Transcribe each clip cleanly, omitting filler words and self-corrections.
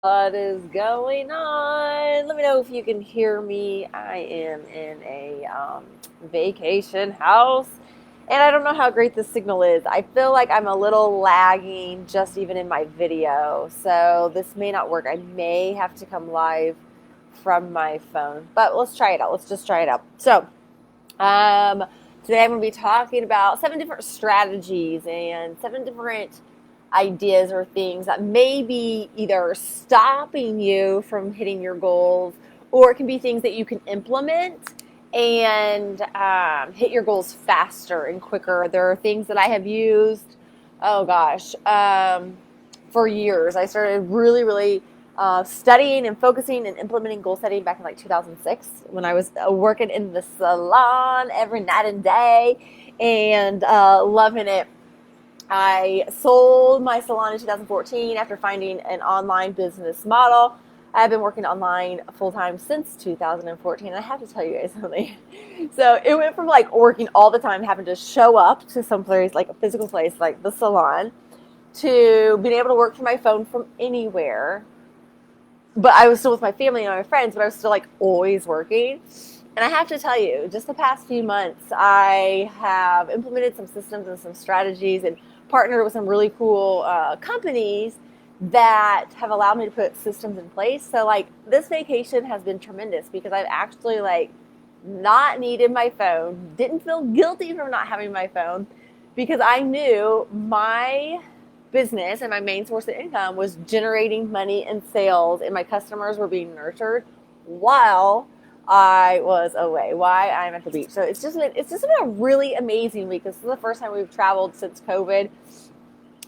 What is going on? Let me know if you can hear me. I am in a vacation house, and I don't know how great the signal is. I feel like I'm a little lagging just even in my video, so this may not work. I may have to come live from my phone, but let's try it out. Let's just try it out. Um, Today I'm going to be talking about 7 different strategies and 7 different ideas or things that may be either stopping you from hitting your goals, or it can be things that you can implement and hit your goals faster and quicker. There are things that I have used, oh gosh, for years. I started really studying and focusing and implementing goal setting back in like 2006 when I was working in the salon every night and day and loving it. I sold my salon in 2014 after finding an online business model. I've been working online full time since 2014. I have to tell you guys something. So it went from like working all the time, having to show up to some place, like a physical place like the salon, to being able to work from my phone from anywhere. But I was still with my family and my friends, but I was still like always working. And I have to tell you, just the past few months, I have implemented some systems and some strategies and partnered with some really cool companies that have allowed me to put systems in place. So like this vacation has been tremendous because I've actually like not needed my phone, didn't feel guilty for not having my phone because I knew my business and my main source of income was generating money and sales, and my customers were being nurtured while I was away, why I'm at the beach. So it's just been a really amazing week. This is the first time we've traveled since COVID,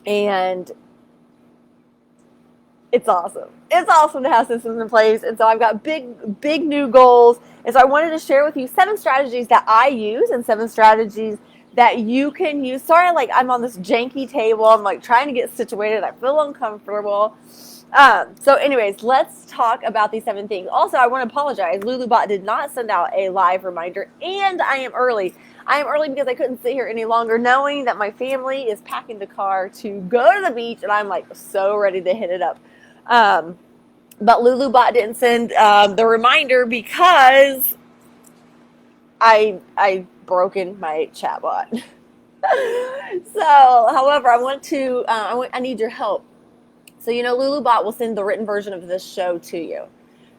and it's awesome. It's awesome to have systems in place. And so I've got big new goals. And so I wanted to share with you 7 strategies that I use and 7 strategies that you can use. Sorry, like I'm on this janky table. I'm like trying to get situated. I feel uncomfortable. So anyways, let's talk about these 7 things. Also, I want to apologize. Lulubot did not send out a live reminder, and I am early. I am early because I couldn't sit here any longer knowing that my family is packing the car to go to the beach, and I'm like so ready to hit it up. Um, but Lulubot didn't send the reminder because I broken my chatbot. So, however, I need your help. So, Lulubot will send the written version of this show to you.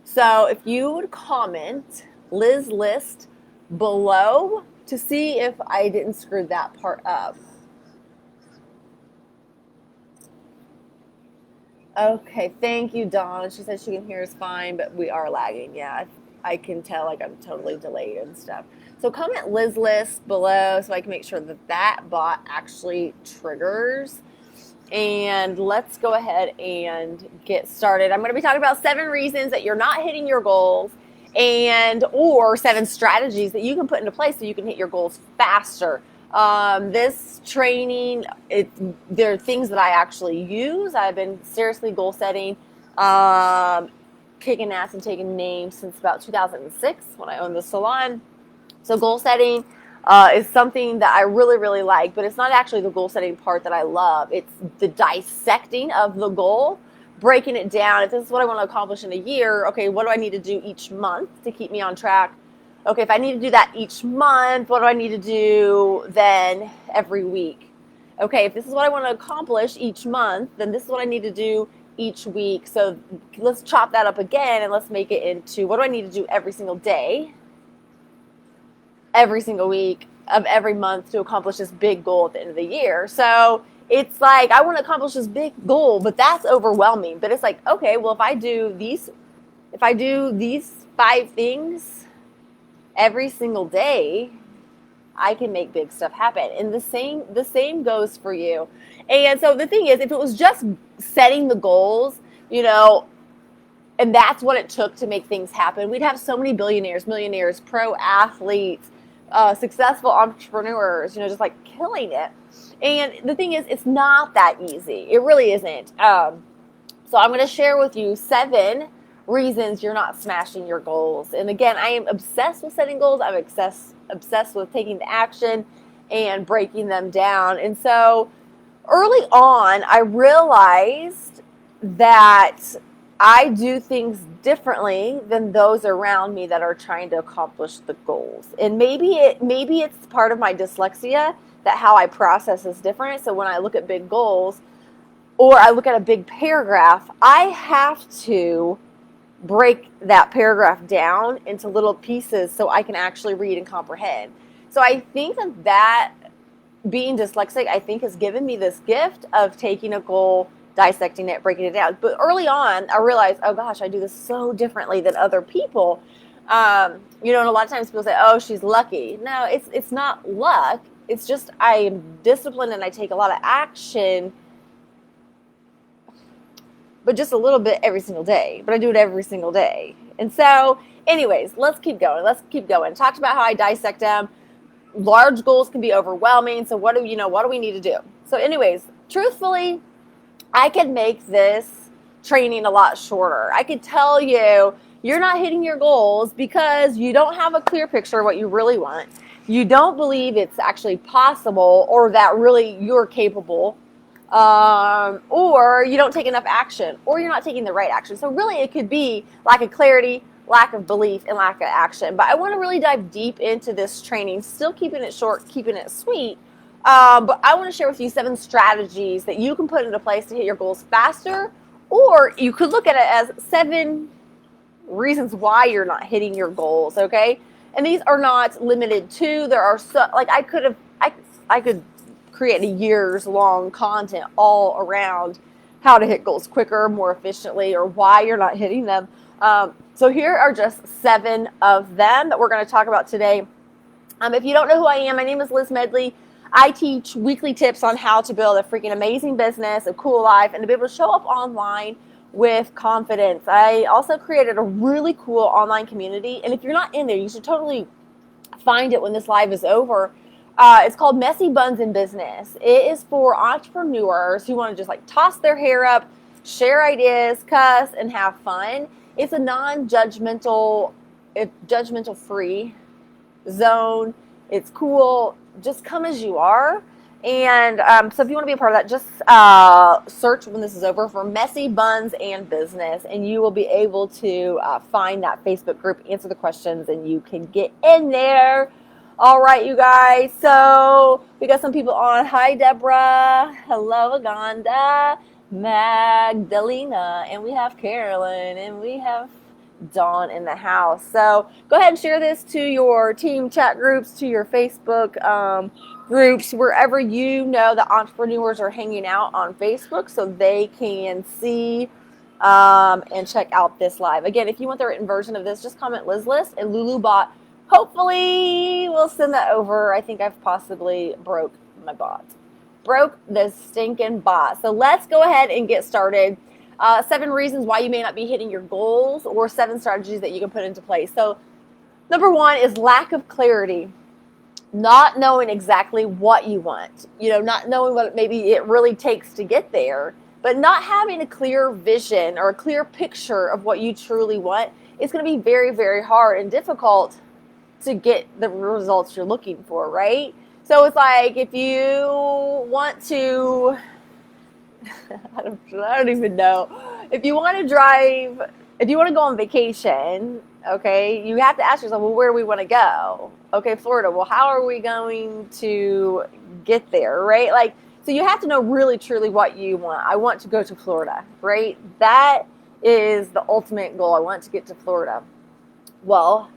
So, if you would comment Liz List below to see if I didn't screw that part up. Okay, thank you, Dawn. She said she can hear us fine, but we are lagging. Yeah, I can tell like I'm totally delayed and stuff. So comment Liz List below so I can make sure that that bot actually triggers. And let's go ahead and get started. I'm going to be talking about 7 reasons that you're not hitting your goals and or 7 strategies that you can put into place so you can hit your goals faster. This training, there are things that I actually use. I've been seriously goal setting, kicking ass and taking names since about 2006 when I owned the salon. So goal setting is something that I really like, but it's not actually the goal setting part that I love. It's the dissecting of the goal, breaking it down. If this is what I want to accomplish in a year, okay, what do I need to do each month to keep me on track? Okay, if I need to do that each month, what do I need to do then every week? Okay, if this is what I want to accomplish each month, then this is what I need to do each week. So let's chop that up again and let's make it into what do I need to do every single day, every single week of every month to accomplish this big goal at the end of the year. So it's like I want to accomplish this big goal, but that's overwhelming. But it's like, okay, well, if I do these 5 things every single day, I can make big stuff happen. And the same goes for you. And so the thing is, if it was just setting the goals, and that's what it took to make things happen, we'd have so many billionaires, millionaires, pro athletes, successful entrepreneurs, just like killing it. And the thing is, it's not that easy. It really isn't. So I'm going to share with you 7 reasons you're not smashing your goals. And again, I am obsessed with setting goals. I'm obsessed with taking the action and breaking them down. And so early on, I realized that I do things differently than those around me that are trying to accomplish the goals. And maybe it's part of my dyslexia that how I process is different. So when I look at big goals or I look at a big paragraph, I have to break that paragraph down into little pieces so I can actually read and comprehend. So I think that being dyslexic, I think, has given me this gift of taking a goal, dissecting it, breaking it down. But early on, I realized, oh gosh, I do this so differently than other people. And a lot of times people say, oh, she's lucky. No, it's not luck. It's just I am disciplined and I take a lot of action, but just a little bit every single day. But I do it every single day. And so, anyways, let's keep going. Talked about how I dissect them. Large goals can be overwhelming. So what do we need to do? So anyways, truthfully, I could make this training a lot shorter. I could tell you you're not hitting your goals because you don't have a clear picture of what you really want. You don't believe it's actually possible or that really you're capable. Or you don't take enough action, or you're not taking the right action. So really it could be lack of clarity, lack of belief, and lack of action. But I want to really dive deep into this training, still keeping it short, keeping it sweet. But I want to share with you 7 strategies that you can put into place to hit your goals faster, or you could look at it as 7 reasons why you're not hitting your goals, okay? And these are not limited to, there are I could create a years long content all around how to hit goals quicker, more efficiently, or why you're not hitting them. So here are just 7 of them that we're going to talk about today. If you don't know who I am, my name is Liz Medley. I teach weekly tips on how to build a freaking amazing business, a cool life, and to be able to show up online with confidence. I also created a really cool online community, and if you're not in there, you should totally find it when this live is over. It's called Messy Buns in Business. It is for entrepreneurs who want to just like toss their hair up, share ideas, cuss, and have fun. It's a non-judgmental, judgmental-free zone. It's cool. Just come as you are. And so if you want to be a part of that, just search when this is over for Messy Buns and Business, and you will be able to find that Facebook group, answer the questions, and you can get in there. All right, you guys. So we got some people on. Hi, Deborah. Hello, Aganda, Magdalena, and we have Carolyn, and we have Dawn in the house. So go ahead and share this to your team chat groups, to your Facebook groups, wherever you know the entrepreneurs are hanging out on Facebook, so they can see and check out this live. Again, if you want the written version of this, just comment Liz List and Lulubot. Hopefully we'll send that over. I think I've possibly broke my bot. Broke the stinking bot. So let's go ahead and get started. 7 reasons why you may not be hitting your goals, or 7 strategies that you can put into place. So number 1 is lack of clarity. Not knowing exactly what you want. Not knowing what maybe it really takes to get there. But not having a clear vision or a clear picture of what you truly want is going to be very, very hard and difficult to get the results you're looking for, right? So it's like if you want to, I don't even know. If you want to go on vacation, okay, you have to ask yourself, well, where do we want to go? Okay, Florida. Well, how are we going to get there, right? Like, so you have to know really, truly what you want. I want to go to Florida, right? That is the ultimate goal. I want to get to Florida. Well,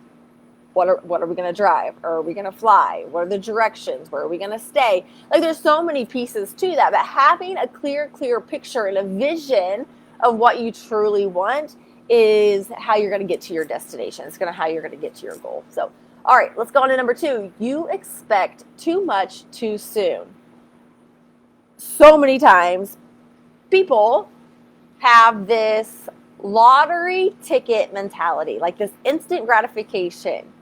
what are we going to drive? Or are we going to fly? What are the directions? Where are we going to stay? Like, there's so many pieces to that. But having a clear picture and a vision of what you truly want is how you're going to get to your destination. It's how you're going to get to your goal. So, all right, let's go on to number 2. You expect too much too soon. So many times people have this lottery ticket mentality, like this instant gratification,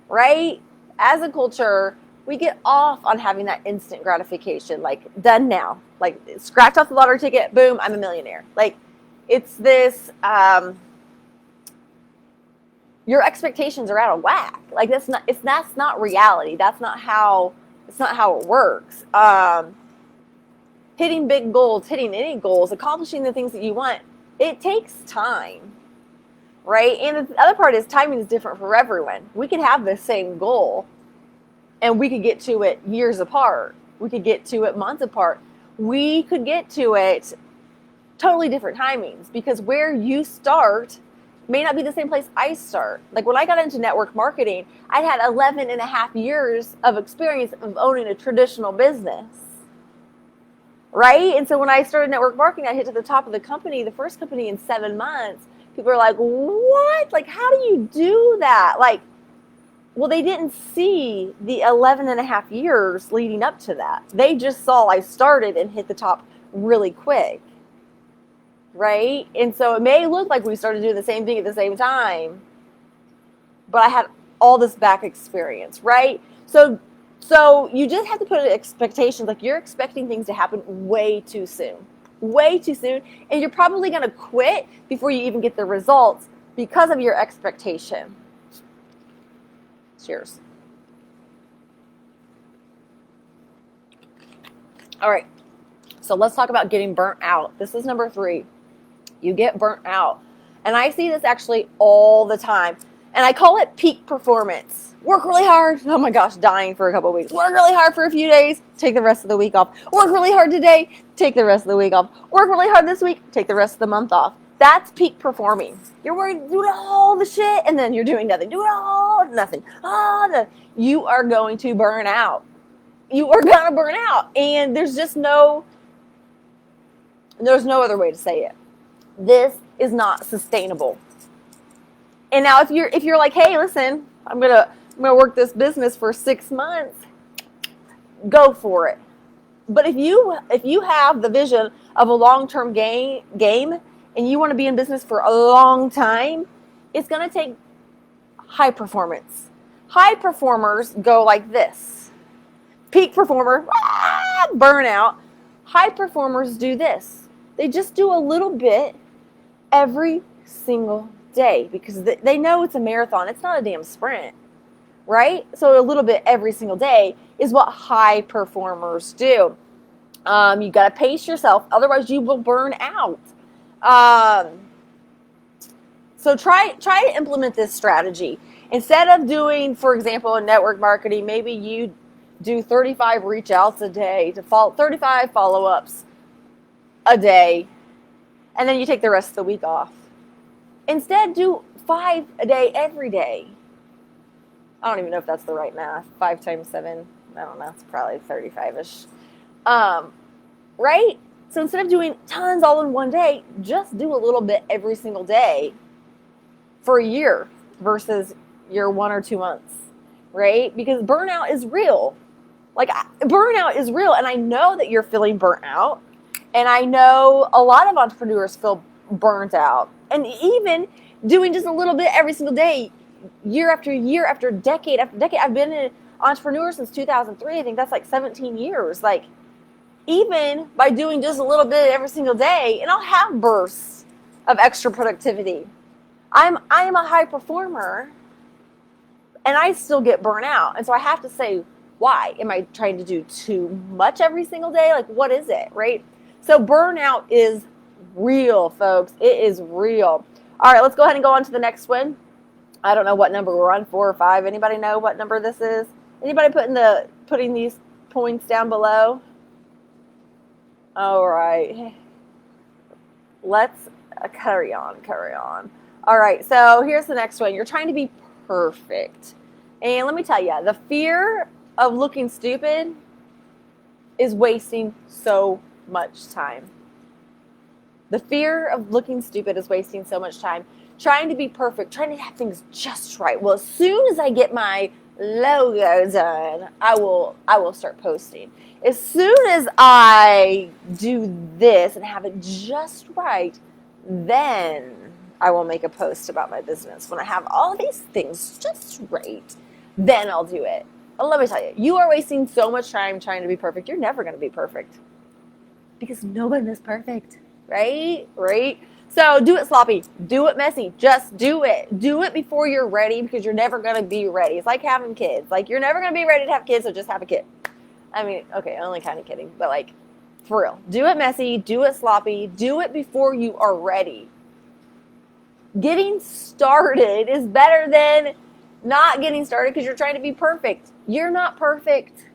right? As a culture, we get off on having that instant gratification, like done now, like scratch off the lottery ticket, boom, I'm a millionaire. Like, it's this, your expectations are out of whack. Like, that's not reality. It's not how it works. Hitting big goals, hitting any goals, accomplishing the things that you want It takes time, right? And the other part is timing is different for everyone. We could have the same goal and we could get to it years apart. We could get to it months apart. We could get to it totally different timings, because where you start may not be the same place I start. Like when I got into network marketing, I had 11 and a half years of experience of owning a traditional business, right? And so when I started network marketing, I hit to the top of the company, the first company, in 7 months. People are like, what? Like, how do you do that? Like, well, they didn't see the 11 and a half years leading up to that. They just saw I started and hit the top really quick, right? And so it may look like we started doing the same thing at the same time, but I had all this back experience, right? So you just have to put expectations, like you're expecting things to happen way too soon, and you're probably going to quit before you even get the results because of your expectation. Cheers. All right, so let's talk about getting burnt out. This is number 3. You get burnt out. And I see this actually all the time. And I call it peak performance. Work really hard. Oh my gosh, dying for a couple of weeks. Work really hard for a few days. Take the rest of the week off. Work really hard today. Take the rest of the week off. Work really hard this week. Take the rest of the month off. That's peak performing. You're doing all the shit and then you're doing nothing. Do it all, nothing. You are going to burn out. You are going to burn out. And there's no other way to say it. This is not sustainable. And now if you're like, hey, listen, I'm gonna work this business for 6 months, go for it. But if you have the vision of a long-term game and you want to be in business for a long time, it's going to take high performance. High performers go like this. Peak performer, burnout. High performers do this. They just do a little bit every single day because they know it's a marathon. It's not a damn sprint, right? So a little bit every single day is what high performers do. You got to pace yourself, otherwise you will burn out. So try to implement this strategy. Instead of doing, for example, in network marketing, maybe you do 35 reach outs a day, 35 follow-ups a day, and then you take the rest of the week off. Instead, do 5 a day every day. I don't even know if that's the right math. 5 times 7, I don't know, it's probably 35-ish. Right? So instead of doing tons all in one day, just do a little bit every single day for a year versus your 1 or 2 months, right? Because burnout is real. Burnout is real, and I know that you're feeling burnt out, and I know a lot of entrepreneurs feel burnt out. And even doing just a little bit every single day, year after year, after decade after decade. I've been an entrepreneur since 2003. I think that's like 17 years. Like, even by doing just a little bit every single day, and I'll have bursts of extra productivity. I am a high performer, and I still get burnt out. And so I have to say, why? Am I trying to do too much every single day? Like, what is it, right? So burnout is real, folks. It is real. All right, let's go ahead and go on to the next one. I don't know what number we're on, 4 or 5. Anybody know what number this is? Anybody putting these points down below? All right. Let's carry on. All right, so here's the next one. You're trying to be perfect. And let me tell you, the fear of looking stupid is wasting so much time. The fear of looking stupid is wasting so much time. Trying to be perfect, trying to have things just right. Well, as soon as I get my logo done, I will start posting. As soon as I do this and have it just right, then I will make a post about my business. When I have all these things just right, then I'll do it. But let me tell you, you are wasting so much time trying to be perfect. You're never going to be perfect because no one is perfect, right? So do it sloppy, do it messy, just do it. Do it before you're ready because you're never going to be ready. It's like having kids. Like, you're never going to be ready to have kids, so just have a kid. I mean, okay, only kind of kidding, but like, For real. Do it messy. Do it sloppy. Do it before you are ready. Getting started is better than not getting started because you're trying to be perfect. You're not perfect.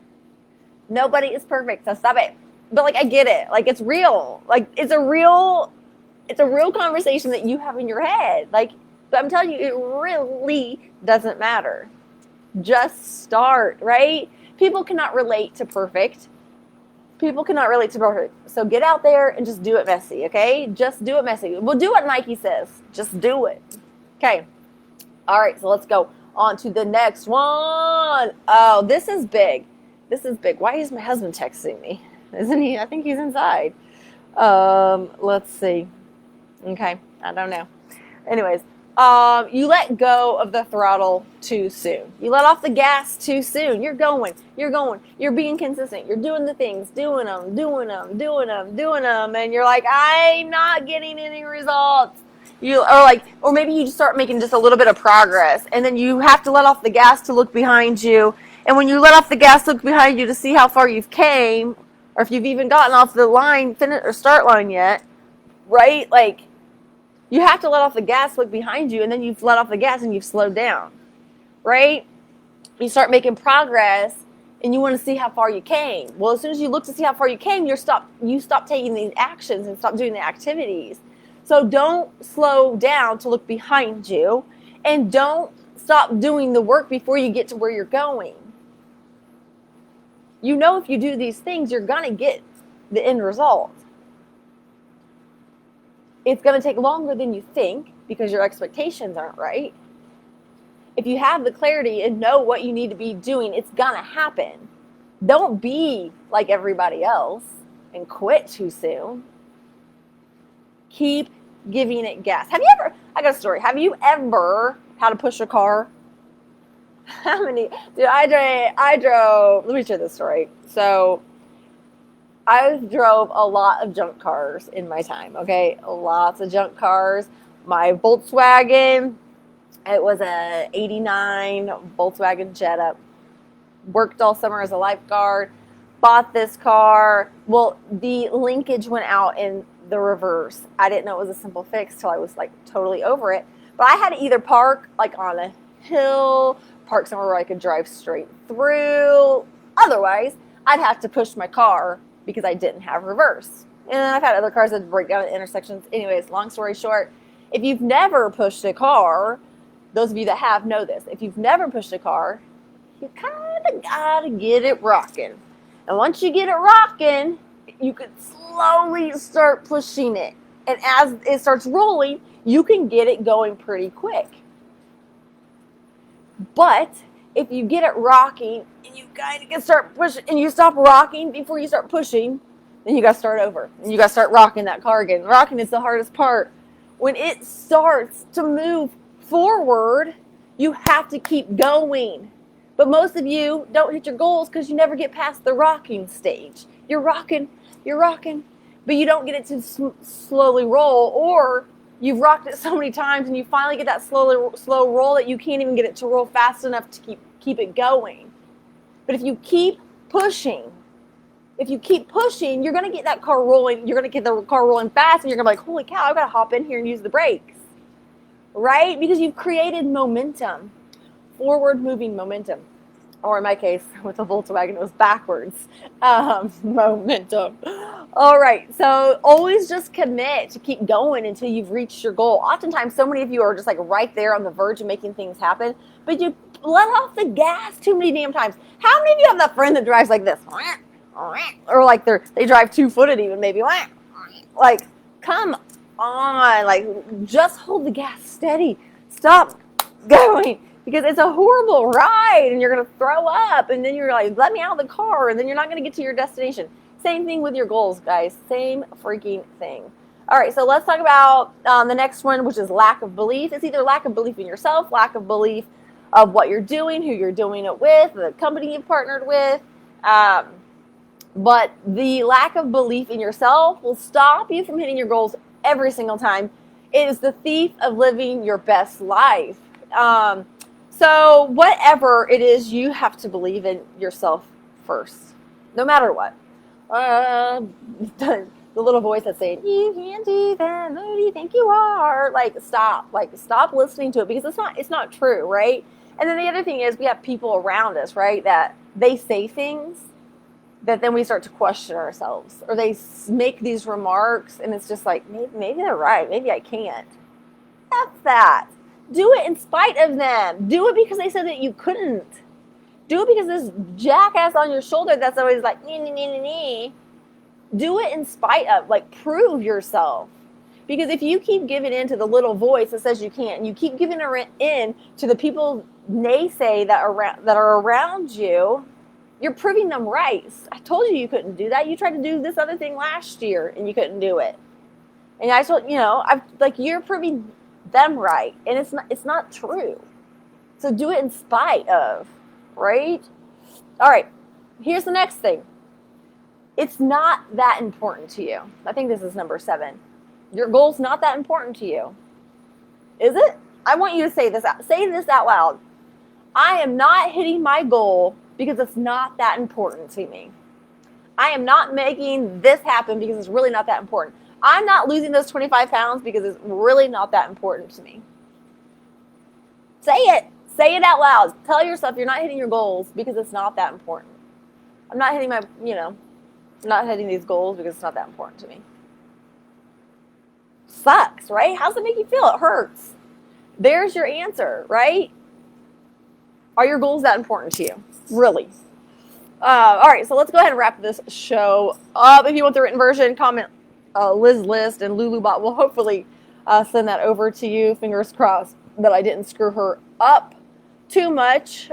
Nobody is perfect, so stop it. But like, I get it. Like, it's real. Like, it's a real conversation that you have in your head. Like, but I'm telling you, it really doesn't matter. Just start, right? People cannot relate to perfect. So get out there and just do it messy, okay? Just do it messy. Well, do what Nike says. Just do it. Okay. All right, so let's go on to the next one. Oh, this is big. Why is my husband texting me? Isn't he? I think he's inside. Let's see. Okay, I don't know. Anyways, you let go of the throttle too soon. You let off the gas too soon. You're going. You're being consistent. You're doing the things, doing them. And you're like, I'm not getting any results. Or maybe you just start making just a little bit of progress, and then you have to let off the gas to look behind you. And when you let off the gas, look behind you to see how far you've came, or if you've even gotten off the line, or start line yet, right? Like, you have to let off the gas, look behind you, and then you've let off the gas and you've slowed down, right? You start making progress, and you want to see how far you came. Well, as soon as you look to see how far you came, you stop taking these actions and stop doing the activities. So don't slow down to look behind you, and don't stop doing the work before you get to where you're going. You know, if you do these things, you're going to get the end result. It's going to take longer than you think because your expectations aren't right. If you have the clarity and know what you need to be doing, it's going to happen. Don't be like everybody else and quit too soon. Keep giving it gas. I got a story. Have you ever had to push a car? I drove, let me share this story. So I drove a lot of junk cars in my time, okay? Lots of junk cars. My Volkswagen, it was a 89 Volkswagen Jetta. Worked all summer as a lifeguard. Bought this car. Well, the linkage went out in the reverse. I didn't know it was a simple fix till I was like totally over it. But I had to either park like on a hill, park somewhere where I could drive straight through. Otherwise, I'd have to push my car because I didn't have reverse. And then I've had other cars that break down at intersections. Anyways, long story short, if you've never pushed a car, those of you that have know this. If you've never pushed a car, you kind of got to get it rocking. And once you get it rocking, you can slowly start pushing it. And as it starts rolling, you can get it going pretty quick. But if you get it rocking and you kind of can start pushing and you stop rocking before you start pushing, then you got to start over. And you got to start rocking that car again. Rocking is the hardest part. When it starts to move forward, you have to keep going. But most of you don't hit your goals because you never get past the rocking stage. You're rocking, but you don't get it to slowly roll, or you've rocked it so many times and you finally get that slow roll that you can't even get it to roll fast enough to keep it going. But if you keep pushing, you're going to get that car rolling. You're going to get the car rolling fast, and you're going to be like, holy cow, I've got to hop in here and use the brakes, right? Because you've created momentum, forward moving momentum. Or in my case, with the Volkswagen, it was backwards momentum. All right, so always just commit to keep going until you've reached your goal. Oftentimes, so many of you are just like right there on the verge of making things happen, but you let off the gas too many damn times. How many of you have that friend that drives like this? Or like they drive two-footed even, maybe. Like, come on. Like, just hold the gas steady. Stop going. Because it's a horrible ride, and you're going to throw up, and then you're like, let me out of the car, and then you're not going to get to your destination. Same thing with your goals, guys. Same freaking thing. All right, so let's talk about the next one, which is lack of belief. It's either lack of belief in yourself, lack of belief of what you're doing, who you're doing it with, the company you've partnered with. But the lack of belief in yourself will stop you from hitting your goals every single time. It is the thief of living your best life. So whatever it is, you have to believe in yourself first, no matter what. the little voice that's saying, you can't do that, who do you think you are? Stop listening to it, because it's not true, right? And then the other thing is, we have people around us, right, that they say things that then we start to question ourselves, or they make these remarks, and it's just like, maybe they're right, maybe I can't. That's that. Do it in spite of them. Do it because they said that you couldn't. Do it because this jackass on your shoulder that's always like, nee, nee, nee, nee, nee. Do it in spite of, like, prove yourself. Because if you keep giving in to the little voice that says you can't, and you keep giving in to the people naysay that are around you, you're proving them right. I told you couldn't do that. You tried to do this other thing last year and you couldn't do it. And I told you're proving them right, and it's not true. So do it in spite of, right? All right. Here's the next thing. It's not that important to you. I think this is number 7. Your goal's not that important to you. Is it? I want you to say this out loud. I am not hitting my goal because it's not that important to me. I am not making this happen because it's really not that important. I'm not losing those 25 pounds because it's really not that important to me. Say it. Say it out loud. Tell yourself you're not hitting your goals because it's not that important. I'm not hitting not hitting these goals because it's not that important to me. Sucks, right? How's it make you feel? It hurts. There's your answer, right? Are your goals that important to you? Really? All right, so let's go ahead and wrap this show up. If you want the written version, comment Liz List, and Lulubot will hopefully send that over to you. Fingers crossed that I didn't screw her up too much.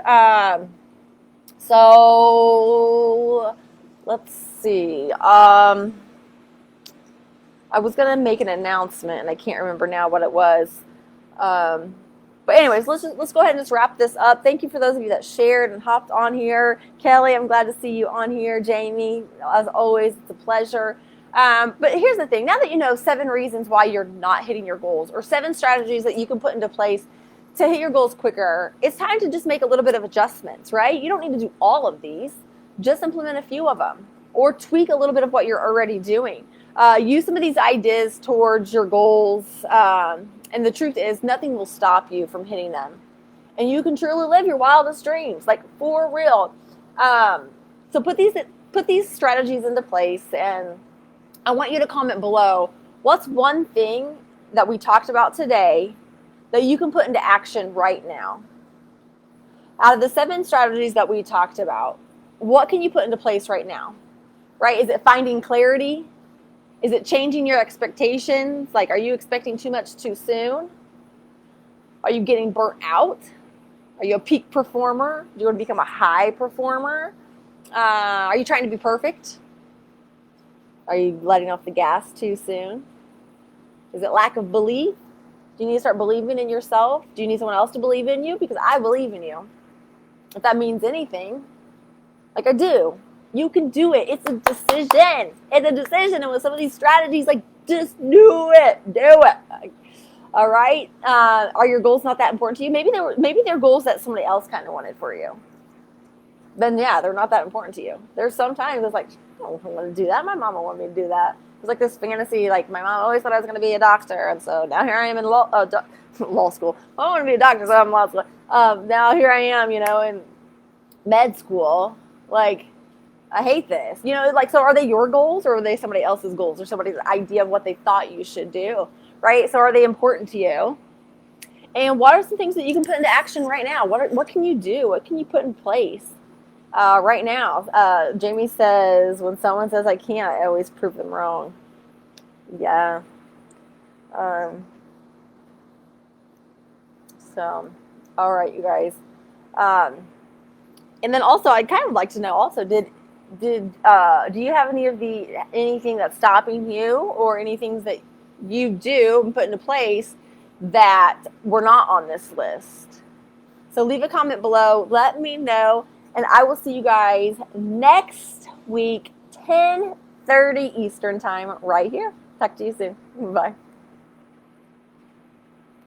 So let's see. I was gonna make an announcement, and I can't remember now what it was. But anyways, let's go ahead and just wrap this up. Thank you for those of you that shared and hopped on here. Kelly, I'm glad to see you on here. Jamie, as always, it's a pleasure. But here's the thing. Now that you know 7 reasons why you're not hitting your goals, or 7 strategies that you can put into place to hit your goals quicker, it's time to just make a little bit of adjustments, right? You don't need to do all of these. Just implement a few of them, or tweak a little bit of what you're already doing. Use some of these ideas towards your goals. And the truth is, nothing will stop you from hitting them. And you can truly live your wildest dreams, like for real. So put these strategies into place, and I want you to comment below, what's one thing that we talked about today that you can put into action right now? Out of the 7 strategies that we talked about, what can you put into place right now? Right? Is it finding clarity? Is it changing your expectations? Like, are you expecting too much too soon? Are you getting burnt out? Are you a peak performer? Do you want to become a high performer? Are you trying to be perfect? Are you letting off the gas too soon? Is it lack of belief? Do you need to start believing in yourself? Do you need someone else to believe in you? Because I believe in you. If that means anything, like I do. You can do it. It's a decision. It's a decision. And with some of these strategies, like, just do it. Do it. All right. Are your goals not that important to you? Maybe they're goals that somebody else kind of wanted for you. Then yeah, they're not that important to you. There's sometimes it's like, oh, I want to do that. My mama wanted me to do that. It's like this fantasy. Like, my mom always thought I was going to be a doctor, and so now here I am in law school. I want to be a doctor, so I'm in law school. Now here I am, in med school. Like, I hate this. So are they your goals, or are they somebody else's goals, or somebody's idea of what they thought you should do, right? So are they important to you? And what are some things that you can put into action right now? What can you do? What can you put in place right now? Jamie says, when someone says I can't, I always prove them wrong. Yeah. So, all right, you guys. And then also, I'd kind of like to know also, do you have anything that's stopping you, or anything that you do and put into place that were not on this list? So leave a comment below. Let me know, and I will see you guys next week, 10:30 Eastern time, right here. Talk to you soon. Bye.